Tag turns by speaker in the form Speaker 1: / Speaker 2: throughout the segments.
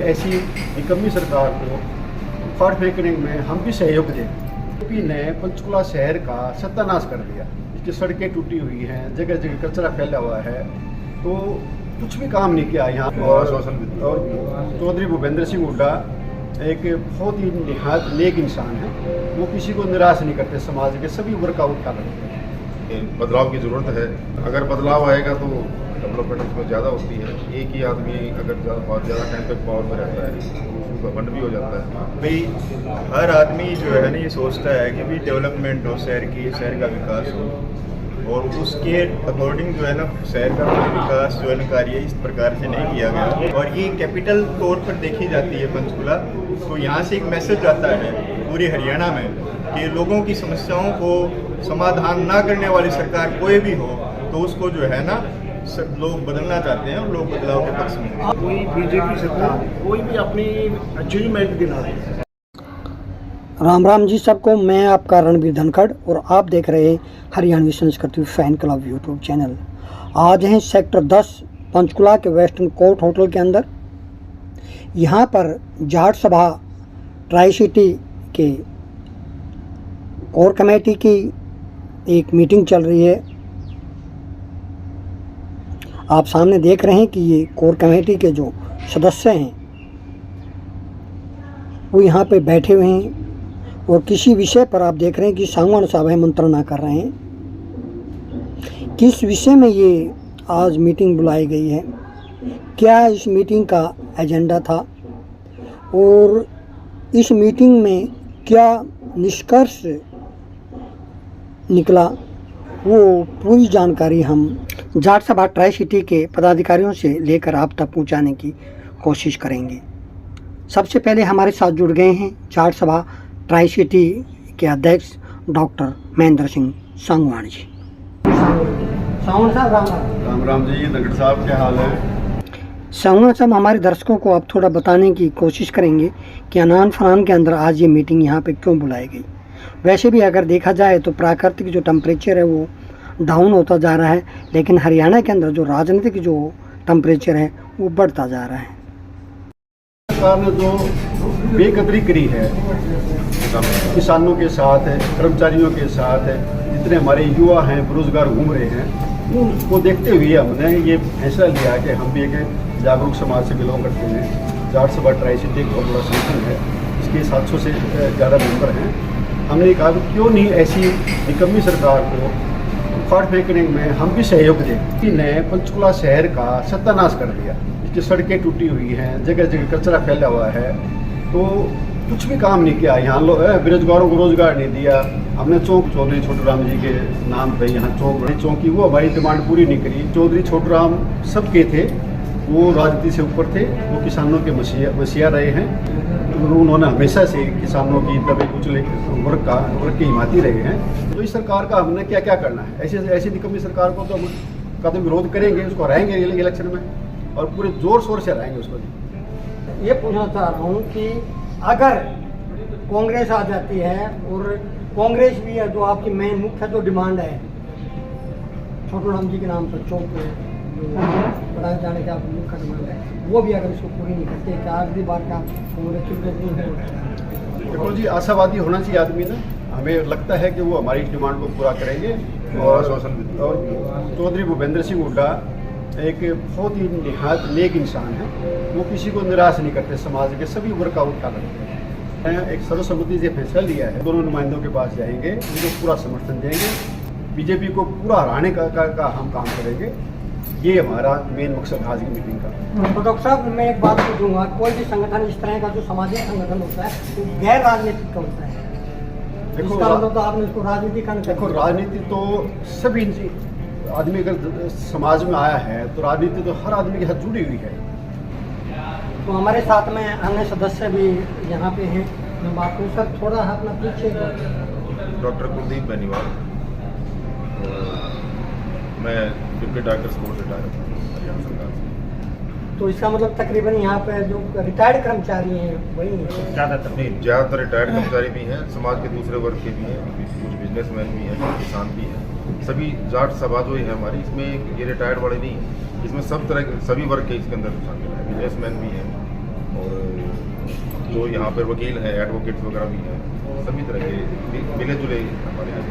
Speaker 1: ऐसी निकम्मी सरकार को फाड़ फेंकने में हम भी सहयोग दें। यूपी ने पंचकुला शहर का सत्यानाश कर दिया। इसकी सड़कें टूटी हुई हैं, जगह जगह कचरा फैला हुआ है, तो कुछ भी काम नहीं किया यहाँ। और चौधरी भूपेंद्र सिंह हुड्डा एक बहुत ही निहायत नेक इंसान है। वो किसी को निराश नहीं करते, समाज के सभी वर्ग का उठा रखते हैं।
Speaker 2: बदलाव की ज़रूरत है। अगर बदलाव आएगा तो डेवलपमेंट इसमें ज़्यादा होती है। एक ही आदमी अगर ज़्यादा टाइम तक पावर में रहता है तो घमंड भी हो जाता है।
Speaker 3: भाई हर आदमी जो है ना ये सोचता है कि भाई डेवलपमेंट हो, शहर का विकास हो, और उसके अकॉर्डिंग जो है ना शहर का कोई विकास जो है ना कार्य इस प्रकार से नहीं किया गया। और ये कैपिटल तौर पर देखी जाती है पंचकुला, तो यहाँ से एक मैसेज आता है पूरे हरियाणा में कि लोगों की समस्याओं को समाधान ना करने वाली सरकार कोई भी हो तो उसको जो है ना सब लोग बदलना चाहते हैं और लोग बदलाव के पक्ष में हैं।
Speaker 4: कोई बीजेपी सरकार कोई भी अपनी अचीवमेंट दिला दे।
Speaker 5: राम राम जी सबको, मैं आपका रणबीर धनखड़ और आप देख रहे हैं हरियाणवी संस्कृति फैन क्लब यूट्यूब चैनल। आज हैं सेक्टर 10 पंचकुला के वेस्टर्न कोर्ट होटल के अंदर। यहाँ पर जाट सभा ट्राई सिटी के कोर कमेटी की एक मीटिंग चल रही है। आप सामने देख रहे हैं कि ये कोर कमेटी के जो सदस्य हैं वो यहाँ पे बैठे हुए हैं और किसी विषय पर आप देख रहे हैं कि सांगवान साहब मंत्रणा कर रहे हैं। किस विषय में ये आज मीटिंग बुलाई गई है, क्या इस मीटिंग का एजेंडा था और इस मीटिंग में क्या निष्कर्ष निकला, वो पूरी जानकारी हम जाट सभा ट्राई सिटी के पदाधिकारियों से लेकर आप तक पहुंचाने की कोशिश करेंगे। सबसे पहले हमारे साथ जुड़ गए हैं जाट सभा ट्राई सिटी के अध्यक्ष डॉक्टर महेंद्र सिंह सांगवान जी। सांगवान साहब राम
Speaker 1: राम जी। नगड़ साहब क्या हाल है?
Speaker 5: सांगवान साहब, हमारे दर्शकों को आप थोड़ा बताने की कोशिश करेंगे कि अनान फनान के अंदर आज ये मीटिंग यहाँ पे क्यों बुलाई गई। वैसे भी अगर देखा जाए तो प्राकृतिक जो टेम्परेचर है वो डाउन होता जा रहा है, लेकिन हरियाणा के अंदर जो राजनीतिक जो टेम्परेचर है वो बढ़ता जा रहा है।
Speaker 1: सरकार ने जो बेकदरी करी है किसानों के साथ है, कर्मचारियों के साथ है, जितने हमारे युवा हैं बेरोजगार घूम रहे हैं, उनको देखते हुए हमने ये फैसला लिया कि हम भी एक जागरूक समाज से बिलोंग करते हैं। जाट सभा ट्राई सिटी एक बहुत बड़ा संगठन है, इसके 700 से ज़्यादा मेंबर हैं। हमने कहा कि क्यों नहीं ऐसी निकम्मी सरकार को फाड़ फेंकने में हम भी सहयोग दें। ने पंचकुला शहर का सत्यानाश कर दिया। इसकी सड़कें टूटी हुई हैं, जगह जगह कचरा फैला हुआ है, तो कुछ भी काम नहीं किया। यहाँ बेरोजगारों को रोजगार नहीं दिया। हमने चौक चौधरी छोटूराम जी के नाम पे यहाँ चौक की वो हमारी डिमांड पूरी नहीं करी। चौधरी छोटूराम सबके थे, वो राजनीति से ऊपर थे, वो किसानों के मसीहा रहे हैं। उन्होंने हमेशा से किसानों की दबे कुचले वर्ग की हिमायती रहे हैं। तो इस सरकार का हमने क्या क्या करना है। ऐसी निकम्मी सरकार को तो हम विरोध करेंगे, उसको हराएंगे इलेक्शन में और पूरे जोर शोर से हराएंगे उसको।
Speaker 5: ये पूछना चाह रहा हूँ कि अगर कांग्रेस आ जाती है और कांग्रेस भी है, जो आपकी मेन मुख्य जो डिमांड है छोटूराम जी के नाम पर चौक बढ़ाए जाने का मुख्य डिमांड है, वो भी अगर इसको पूरी नहीं करते क्या अगली बार का कांग्रेस?
Speaker 1: देखो जी, आशावादी होना चाहिए आदमी ना। हमें लगता है कि वो हमारी डिमांड को पूरा करेंगे। और चौधरी भूपेंद्र सिंह हुड्डा एक बहुत ही निहायत नेक इंसान है। वो किसी को निराश नहीं करते, समाज के सभी वर्ग का उठा रखते हैं। एक सर्वसम्मति से फैसला लिया है, दोनों नुमाइंदों के पास जाएंगे, उनको पूरा समर्थन देंगे, बीजेपी को पूरा हराने का हम काम करेंगे। ये हमारा मेन मकसद आज की मीटिंग का।
Speaker 5: तो डॉक्टर साहब, मैं एक बात पूछूंगा, कोई भी संगठन इस तरह का जो सामाजिक संगठन होता है वो गैर राजनीतिक का होता है।
Speaker 1: देखो
Speaker 5: मतलब तो आपने इसको राजनीति का,
Speaker 1: देखो राजनीति तो सभी आदमी अगर समाज में आया है तो राजनीति तो हर आदमी के साथ जुड़ी हुई है।
Speaker 5: तो हमारे साथ में अन्य सदस्य भी यहाँ पे हैं। मैं बात करूँ सर, थोड़ा अपना पूछिए।
Speaker 2: डॉक्टर कुलदीप बेनीवाल, मैं डिप्टी डायरेक्टर स्पोर्ट्स रिटायर हूँ हरियाणा सरकार से।
Speaker 5: तो इसका मतलब तकरीबन यहाँ पे जो रिटायर्ड कर्मचारी हैं वही
Speaker 2: ज़्यादातर रिटायर्ड कर्मचारी भी हैं, समाज के दूसरे वर्ग के भी हैं, कुछ बिजनेसमैन भी हैं, कुछ किसान भी हैं। सभी जाट सभा जो है हमारी, इसमें ये रिटायर्ड वाले नहीं, इसमें सब तरह के सभी वर्ग के इसके अंदर शामिल हैं। बिजनेसमैन भी हैं और जो यहाँ पर वकील हैं, एडवोकेट वगैरह भी हैं, सभी तरह के मिले जुले हमारे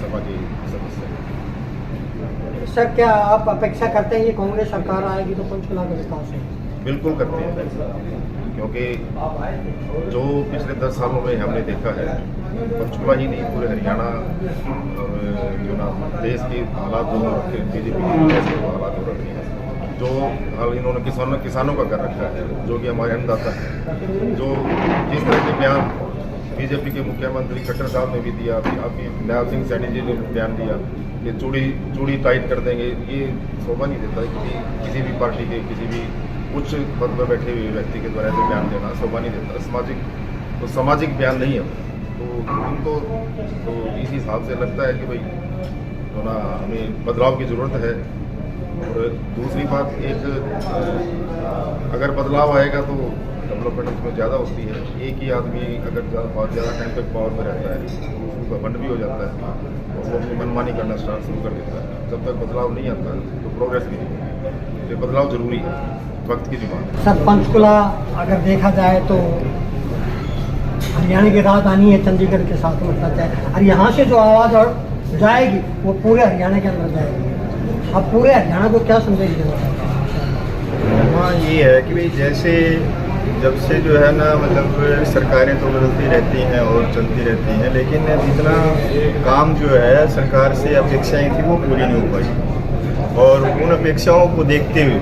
Speaker 2: सभा के सदस्य हैं।
Speaker 5: सर, क्या आप अपेक्षा करते हैं कि कांग्रेस सरकार आएगी तो पंचकुला का विकास है?
Speaker 2: बिल्कुल करते हैं, क्योंकि जो पिछले 10 सालों में हमने देखा है, पंचकुला ही नहीं पूरे हरियाणा और जो ना देश के हालात जो रखे बीजेपी के कैसे हालात हो रखे हैं, जो हाल इन्होंने किसानों का कर रखा है, जो कि हमारे अन्नदाता हैं, जो जिस तरह के बयान बीजेपी के मुख्यमंत्री खट्टर साहब ने भी दिया, अभी न्याय सिंह सैनी जी ने बयान दिया कि चूड़ी टाइट कर देंगे, ये शोभा नहीं देता है किसी भी पार्टी के किसी भी उच्च पद पर बैठे हुए व्यक्ति के द्वारा ऐसे बयान देना शोभा नहीं देता। सामाजिक बयान नहीं है, तो उनको तो इस हिसाब से लगता है कि भाई तो ना हमें बदलाव की ज़रूरत है। और दूसरी बात, अगर बदलाव आएगा तो डेवलपमेंट उसमें ज़्यादा होती है। एक ही आदमी अगर बहुत ज़्यादा टाइम तक पावर में रहता है तो उसका फंड भी हो जाता है और वो अपनी मनमानी करना स्टार्ट शुरू कर देता है। जब तक बदलाव नहीं आता तो प्रोग्रेस भी नहीं होती। ये बदलाव ज़रूरी है, वक्त की डिमांड है।
Speaker 5: सर, पंचकुला अगर देखा जाए तो हरियाणा की राजधानी है, चंडीगढ़ के साथ मतलब है, और यहाँ से जो आवाज़ और जाएगी वो पूरे हरियाणा के अंदर जाएगी। अब पूरे हरियाणा को क्या संदेश देना चाहते हैं?
Speaker 3: हाँ, ये है कि भाई जैसे जब से जो है ना मतलब सरकारें तो बदलती रहती हैं और चलती रहती हैं, लेकिन जितना काम जो है सरकार से अपेक्षाएं थी वो पूरी नहीं हो पाई। और उन अपेक्षाओं को देखते हुए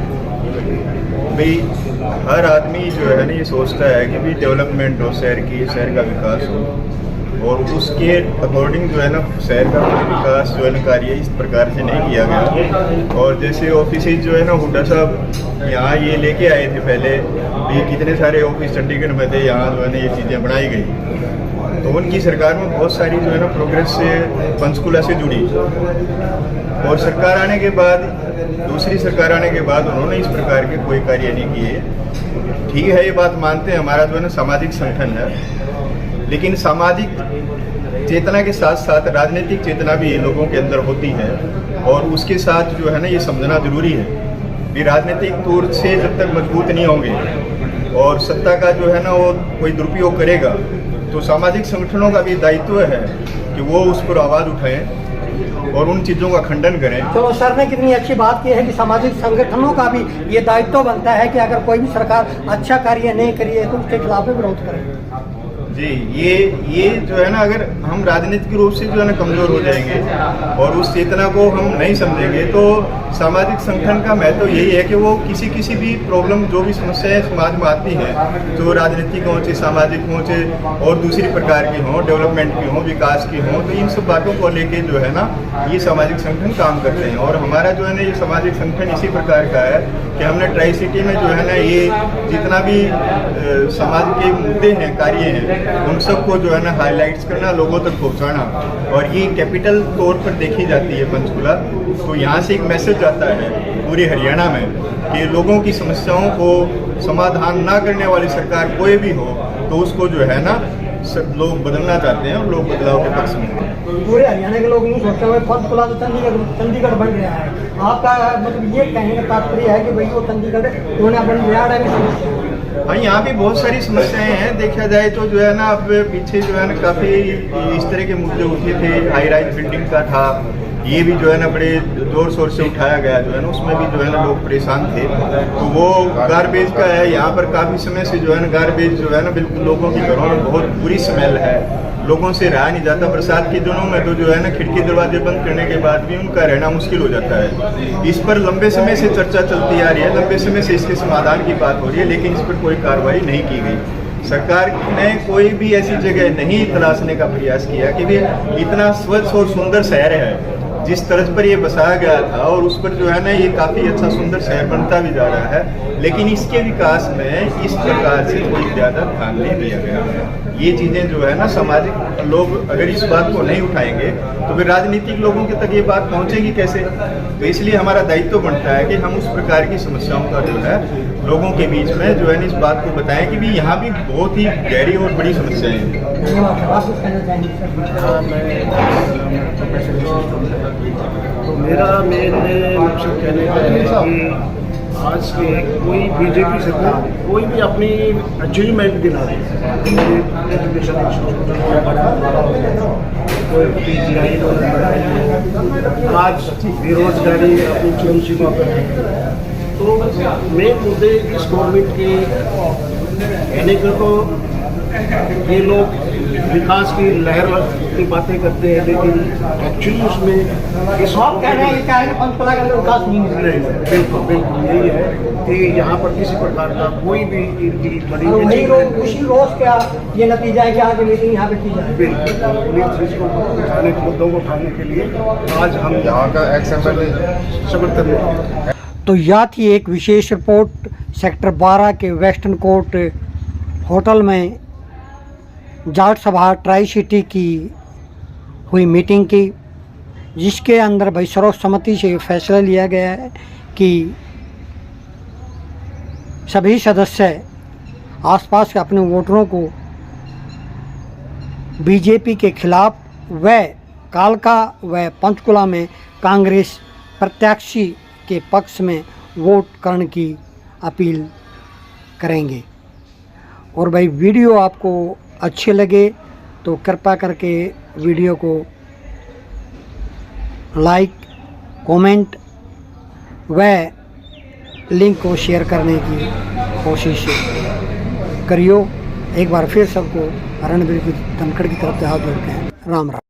Speaker 3: भाई हर आदमी जो है ना ये सोचता है कि भाई डेवलपमेंट हो, शहर का विकास हो, और उसके अकॉर्डिंग जो है ना शहर का विकास जो है ना कार्य इस प्रकार से नहीं किया गया। और जैसे ऑफिस जो है ना हुड्डा साहब यहाँ ये लेके आए थे पहले भी, कितने सारे ऑफिस चंडीगढ़ में थे, यहाँ जो है ना ये चीज़ें बनाई गई। तो उनकी सरकार में बहुत सारी जो है ना प्रोग्रेस से पंचकुला से जुड़ी, और सरकार आने के बाद, दूसरी सरकार आने के बाद उन्होंने इस प्रकार के कोई कार्य नहीं किए। ठीक है, ये बात मानते हैं, हमारा जो है ना सामाजिक संगठन है, लेकिन सामाजिक चेतना के साथ साथ राजनीतिक चेतना भी लोगों के अंदर होती है, और उसके साथ जो है ना ये समझना जरूरी है कि राजनीतिक तौर से जब तक मजबूत नहीं होंगे और सत्ता का जो है ना वो कोई दुरुपयोग करेगा, तो सामाजिक संगठनों का भी दायित्व है कि वो उस पर आवाज़ उठाएं और उन चीज़ों का खंडन करें।
Speaker 5: तो सर ने कितनी अच्छी बात की है कि सामाजिक संगठनों का भी ये दायित्व बनता है कि अगर कोई भी सरकार अच्छा कार्य नहीं करी है तो उसके खिलाफ विरोध करें।
Speaker 3: जी, ये जो है ना, अगर हम राजनीतिक रूप से जो है ना कमज़ोर हो जाएंगे और उस चेतना को हम नहीं समझेंगे, तो सामाजिक संगठन का महत्व यही है कि वो किसी भी प्रॉब्लम, जो भी समस्याएं समाज में आती हैं, जो राजनीतिक हों, चाहे सामाजिक हों, चाहे और दूसरी प्रकार की हों, डेवलपमेंट की हों, विकास की हों, तो इन सब बातों को लेके जो है ना ये सामाजिक संगठन काम करते हैं। और हमारा जो है ना ये सामाजिक संगठन इसी प्रकार का है कि हमने ट्राई सिटी में जो है ना ये जितना भी समाज के मुद्दे हैं, कार्य हैं, उन सबको जो है ना हाईलाइट्स करना, लोगों तक पहुंचाना। और ये कैपिटल तौर पर देखी जाती है पंचकुला, तो यहाँ से एक मैसेज आता है पूरे हरियाणा में कि लोगों की समस्याओं को समाधान ना करने वाली सरकार कोई भी हो तो उसको जो है ना सब लोग बदलना चाहते हैं और लोग बदलाव के पक्ष में हैं।
Speaker 5: पूरे हरियाणा के लोग नहीं सोचते हुए पंचकुला तो चंडीगढ़ बन गया है। आपका मतलब ये कहने का तात्पर्य है कि भाई वो चंडीगढ़ होना बन गया है?
Speaker 3: हाँ, यहाँ भी बहुत सारी समस्याएं हैं। देखा जाए तो जो है ना अब पीछे जो है ना काफ़ी इस तरह के मुद्दे उठे थे, हाई राइज बिल्डिंग का था, ये भी जो है ना बड़े जोर शोर से उठाया गया, जो है ना उसमें भी जो है ना लोग परेशान थे। तो वो गार्बेज का है, यहाँ पर काफ़ी समय से जो है ना गार्बेज जो है ना बिल्कुल लोगों की घरों में बहुत बुरी स्मेल है, लोगों से रहा नहीं जाता। बरसात के दिनों में तो जो है ना खिड़की दरवाजे बंद करने के बाद भी उनका रहना मुश्किल हो जाता है। इस पर लंबे समय से चर्चा चलती आ रही है, लंबे समय से इसके समाधान की बात हो रही है, लेकिन इस पर कोई कार्रवाई नहीं की गई। सरकार ने कोई भी ऐसी जगह नहीं तलाशने का प्रयास किया कि भी इतना स्वच्छ और सुंदर शहर है, जिस तर्ज पर ये बसाया गया था, और उस पर जो है ना ये काफ़ी अच्छा सुंदर शहर बनता भी जा रहा है, लेकिन इसके विकास में इस प्रकार से कोई ज़्यादा ध्यान नहीं दिया गया है। ये चीज़ें जो है ना सामाजिक लोग अगर इस बात को नहीं उठाएंगे तो फिर राजनीतिक लोगों के तक ये बात पहुंचेगी कैसे? तो इसलिए हमारा दायित्व बनता है कि हम उस प्रकार की समस्याओं का जो है लोगों के बीच में जो है इस बात को बताएं कि भी यहाँ भी बहुत ही गहरी और बड़ी समस्याएं हैं।
Speaker 4: तो मेरा मेन मकसद कहने का है कि आज के कोई बीजेपी सरकार कोई भी अपनी अचीवमेंट गिना दे, एजुकेशन कोई PGI आज बेरोजगारी अपनी चरम सीमा पर है। तो मेन मुद्दे इस गवर्नमेंट के कहने को तो ये लोग विकास की लहर की बातें करते हैं, लेकिन एक्चुअली उसमें इस
Speaker 5: आप कह रहे हैं क्या है पंचकुला के अंदर विकास नहीं हो रहा है।
Speaker 4: बिल्कुल बिल्कुल यही है कि यहाँ पर किसी प्रकार का कोई भी इनकी बड़ी
Speaker 5: और वही रोज
Speaker 4: achievement
Speaker 5: उसी रोज क्या ये नतीजा है कि आज मीटिंग यहाँ पे की जाए।
Speaker 4: बिल्कुल उन्हीं चीज़ों को उठाने के मुद्दों को उठाने के लिए आज हम
Speaker 2: यहाँ का XMLA
Speaker 4: समर्थन में।
Speaker 5: तो यह थी एक विशेष रिपोर्ट सेक्टर 12 के वेस्टर्न कोर्ट होटल में जाट सभा ट्राई सिटी की हुई मीटिंग की, जिसके अंदर भाई सर्वसम्मति से फैसला लिया गया है कि सभी सदस्य आसपास के अपने वोटरों को बीजेपी के खिलाफ व कालका व पंचकुला में कांग्रेस प्रत्याशी के पक्ष में वोट करने की अपील करेंगे। और भाई वीडियो आपको अच्छे लगे तो कृपया करके वीडियो को लाइक, कमेंट व लिंक को शेयर करने की कोशिश करियो। एक बार फिर सबको रणबीर धनखड़ की तरफ से हाथ जोड़ते हैं। राम राम।